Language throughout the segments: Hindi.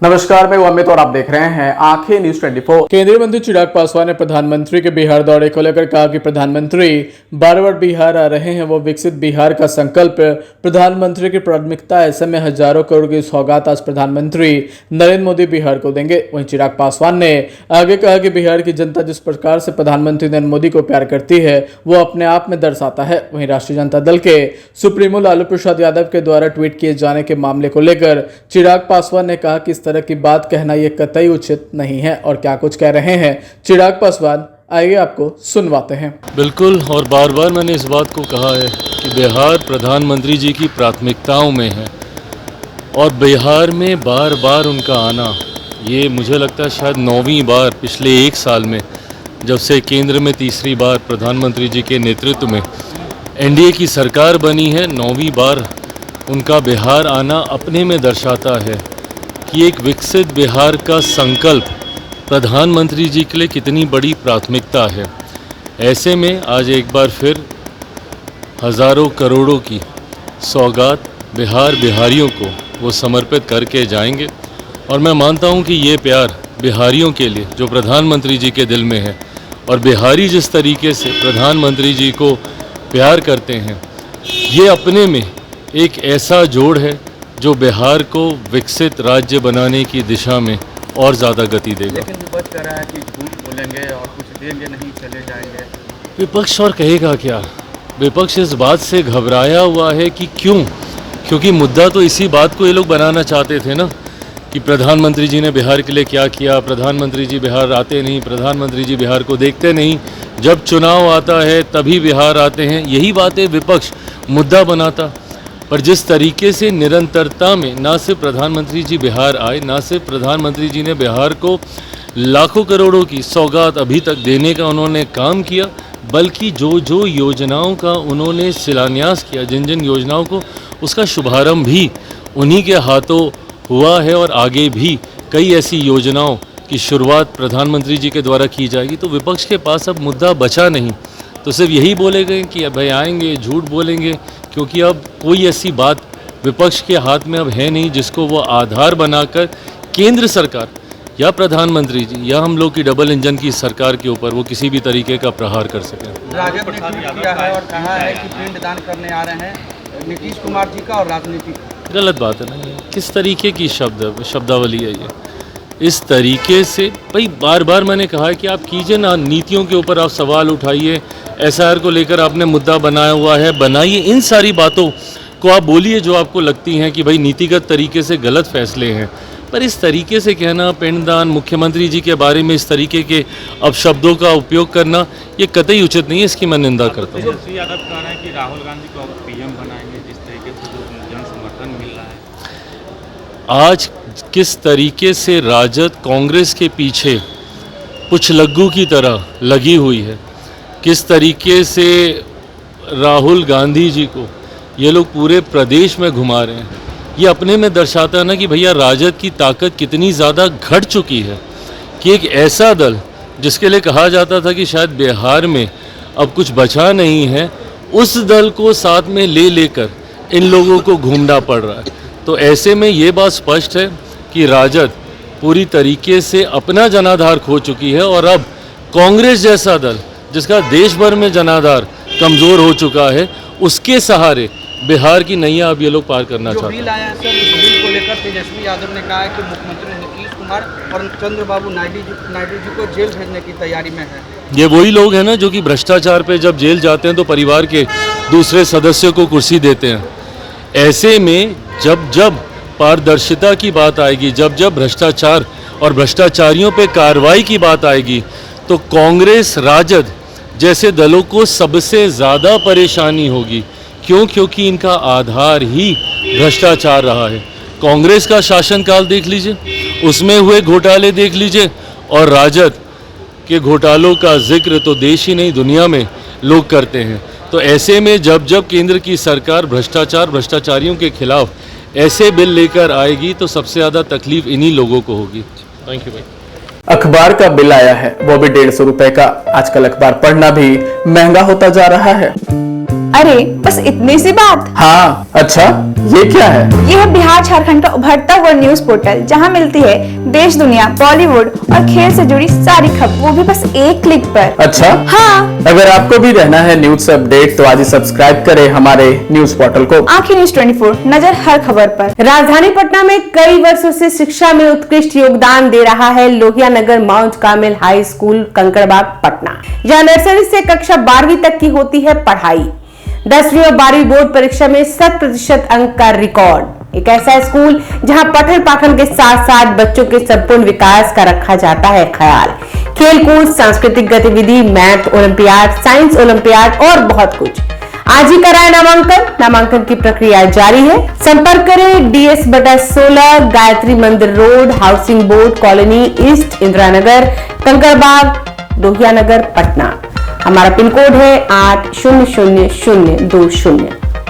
नमस्कार, मैं अमित और आप देख रहे हैं आंखें न्यूज 24। केंद्रीय मंत्री चिराग पासवान ने प्रधानमंत्री के बिहार दौरे को लेकर कहा कि प्रधानमंत्री बार बार बिहार आ रहे हैं, वो विकसित बिहार का संकल्प प्रधानमंत्री की प्राथमिकता है। ऐसे में हजारों करोड़ की सौगात आज प्रधानमंत्री नरेंद्र मोदी बिहार को देंगे। वहीं चिराग पासवान ने आगे कहा कि बिहार की जनता जिस प्रकार से प्रधानमंत्री नरेंद्र मोदी को प्यार करती है वो अपने आप में दर्शाता है। वहीं राष्ट्रीय जनता दल के सुप्रीमो लालू प्रसाद यादव के द्वारा ट्वीट किए जाने के मामले को लेकर चिराग पासवान ने कहा कि इस तरह की बात कहना यह कतई उचित नहीं है। और क्या कुछ कह रहे हैं चिराग पासवान, आइए आपको सुनवाते हैं। बिल्कुल, और बार बार मैंने इस बात को कहा है कि बिहार प्रधानमंत्री जी की प्राथमिकताओं में है और बिहार में बार बार उनका आना, ये मुझे लगता है शायद 9वीं बार पिछले 1 साल में, जब से केंद्र में तीसरी बार प्रधानमंत्री जी के नेतृत्व में एनडीए की सरकार बनी है, 9वीं बार उनका बिहार आना अपने में दर्शाता है कि एक विकसित बिहार का संकल्प प्रधानमंत्री जी के लिए कितनी बड़ी प्राथमिकता है। ऐसे में आज एक बार फिर हज़ारों करोड़ों की सौगात बिहारियों को वो समर्पित करके जाएंगे। और मैं मानता हूँ कि ये प्यार बिहारियों के लिए जो प्रधानमंत्री जी के दिल में है और बिहारी जिस तरीके से प्रधानमंत्री जी को प्यार करते हैं, ये अपने में एक ऐसा जोड़ है जो बिहार को विकसित राज्य बनाने की दिशा में और ज़्यादा गति देगा। लेकिन विपक्ष कह रहा है कि झूठ बोलेंगे और कुछ देंगे नहीं, चले जाएंगे। विपक्ष और कहेगा क्या? विपक्ष इस बात से घबराया हुआ है कि क्योंकि मुद्दा तो इसी बात को ये लोग बनाना चाहते थे ना, कि प्रधानमंत्री जी ने बिहार के लिए क्या किया, प्रधानमंत्री जी बिहार आते नहीं, प्रधानमंत्री जी बिहार को देखते नहीं, जब चुनाव आता है तभी बिहार आते हैं। यही बातें विपक्ष मुद्दा बनाता। पर जिस तरीके से निरंतरता में ना सिर्फ प्रधानमंत्री जी बिहार आए, ना सिर्फ प्रधानमंत्री जी ने बिहार को लाखों करोड़ों की सौगात अभी तक देने का उन्होंने काम किया, बल्कि जो योजनाओं का उन्होंने शिलान्यास किया, जिन योजनाओं को, उसका शुभारंभ भी उन्हीं के हाथों हुआ है और आगे भी कई ऐसी योजनाओं की शुरुआत प्रधानमंत्री जी के द्वारा की जाएगी। तो विपक्ष के पास अब मुद्दा बचा नहीं, तो सिर्फ यही बोलेंगे कि भाई आएंगे, झूठ बोलेंगे, क्योंकि अब कोई ऐसी बात विपक्ष के हाथ में अब है नहीं जिसको वो आधार बनाकर केंद्र सरकार या प्रधानमंत्री जी या हम लोग की डबल इंजन की सरकार के ऊपर वो किसी भी तरीके का प्रहार कर सकें। राजद ने ट्वीट किया है और कहा है कि पिंडदान करने आ रहे हैं नीतीश कुमार जी का और राजनीति। गलत बात है ना, किस तरीके की शब्दावली है ये? इस तरीके से भाई बार बार मैंने कहा है कि आप कीजिए ना, नीतियों के ऊपर आप सवाल उठाइए, एसआईआर को लेकर आपने मुद्दा बनाया हुआ है, बनाइए, इन सारी बातों को आप बोलिए जो आपको लगती हैं कि भाई नीतिगत तरीके से गलत फैसले हैं। पर इस तरीके से कहना, पिंडदान, मुख्यमंत्री जी के बारे में इस तरीके के अपशब्दों का उपयोग करना, ये कतई उचित नहीं है, इसकी मैं निंदा करता हूँ। तेजस्वी यादव कह रहे हैं कि राहुल गांधी को पीएम बनाएंगे, जिस तरीके से जो जन समर्थन मिल रहा है। आज किस तरीके से राजद कांग्रेस के पीछे कुछ लग्गू की तरह लगी हुई है, किस तरीके से राहुल गांधी जी को ये लोग पूरे प्रदेश में घुमा रहे हैं, ये अपने में दर्शाता है ना कि भैया राजद की ताकत कितनी ज़्यादा घट चुकी है कि एक ऐसा दल जिसके लिए कहा जाता था कि शायद बिहार में अब कुछ बचा नहीं है, उस दल को साथ में लेकर इन लोगों को घूमना पड़ रहा है। तो ऐसे में ये बात स्पष्ट है कि राजद पूरी तरीके से अपना जनाधार खो चुकी है और अब कांग्रेस जैसा दल जिसका देश भर में जनाधार कमज़ोर हो चुका है, उसके सहारे बिहार की नैया अब ये लोग पार करना चाहते हैं। जो बिल आया है सर, उस बिल को लेकर तेजस्वी यादव ने कहा है कि मुख्यमंत्री नीतीश कुमार और चंद्रबाबू नायडू जी को जेल भेजने की तैयारी में है। ये वही लोग हैं ना जो कि भ्रष्टाचार पे जब जेल जाते हैं तो परिवार के दूसरे सदस्यों को कुर्सी देते हैं। ऐसे में जब पारदर्शिता की बात आएगी, जब भ्रष्टाचार और भ्रष्टाचारियों पे कार्रवाई की बात आएगी, तो कांग्रेस, राजद जैसे दलों को सबसे ज़्यादा परेशानी होगी। क्योंकि इनका आधार ही भ्रष्टाचार रहा है। कांग्रेस का शासनकाल देख लीजिए, उसमें हुए घोटाले देख लीजिए, और राजद के घोटालों का जिक्र तो देश ही नहीं दुनिया में लोग करते हैं। तो ऐसे में जब केंद्र की सरकार भ्रष्टाचारियों के खिलाफ ऐसे बिल लेकर आएगी तो सबसे ज़्यादा तकलीफ इन्हीं लोगों को होगी। थैंक यू भाई। अखबार का बिल आया है, वो भी 150 रुपए का। आजकल अखबार पढ़ना भी महंगा होता जा रहा है। अरे बस इतनी सी बात। हाँ, अच्छा ये क्या है? ये है बिहार झारखंड का उभरता हुआ न्यूज पोर्टल, जहां मिलती है देश दुनिया, बॉलीवुड और खेल से जुड़ी सारी खबर, वो भी बस एक क्लिक पर। अच्छा हाँ, अगर आपको भी रहना है न्यूज से अपडेट तो आज ही सब्सक्राइब करें हमारे न्यूज पोर्टल को। आंखें न्यूज 24, नजर हर खबर पर। राजधानी पटना में कई वर्षों से शिक्षा में उत्कृष्ट योगदान दे रहा है लोहिया नगर माउंट कामिल हाई स्कूल कंकड़बाग पटना, जहां नर्सरी से कक्षा 12वीं तक की होती है पढ़ाई। 10वीं और 12वीं बोर्ड परीक्षा में 100% अंक का रिकॉर्ड। एक ऐसा स्कूल जहां पठन पाठन के साथ साथ बच्चों के संपूर्ण विकास का रखा जाता है ख्याल। खेलकूद, सांस्कृतिक गतिविधि, मैथ ओलंपियाड, साइंस ओलंपियाड और बहुत कुछ। आज ही कराए नामांकन। नामांकन की प्रक्रिया जारी है। संपर्क करें DS/16 Gayatri Mandir road, housing board colony east, Indira Nagar, Kankarbagh, Lohia Nagar, Patna. हमारा पिन कोड है 800020।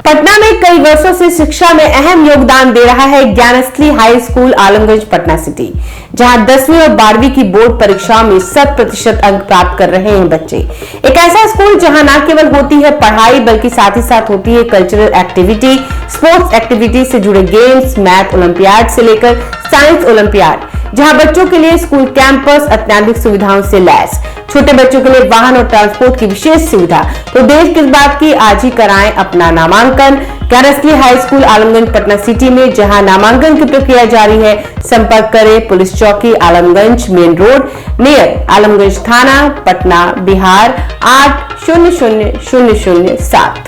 पटना में कई वर्षों से शिक्षा में अहम योगदान दे रहा है Gyansthali high school Alamganj Patna city, जहां 10वीं और 12वीं की बोर्ड परीक्षाओं में 100% अंक प्राप्त कर रहे हैं बच्चे। एक ऐसा स्कूल जहां न केवल होती है पढ़ाई बल्कि साथ ही साथ होती है कल्चरल एक्टिविटी, स्पोर्ट्स एक्टिविटी से जुड़े गेम्स, मैथ ओलंपियाड से लेकर साइंस ओलंपियाड, जहां बच्चों के लिए स्कूल कैंपस अत्याधुनिक सुविधाओं से लैस, छोटे बच्चों के लिए वाहन और ट्रांसपोर्ट की विशेष सुविधा। तो देर किस बात की, आज ही कराएं अपना नामांकन Gyansthali high school Alamganj Patna city में, जहां नामांकन की प्रक्रिया जारी है। संपर्क करें पुलिस चौकी Alamganj main road near Alamganj थाना, पटना, बिहार 800007।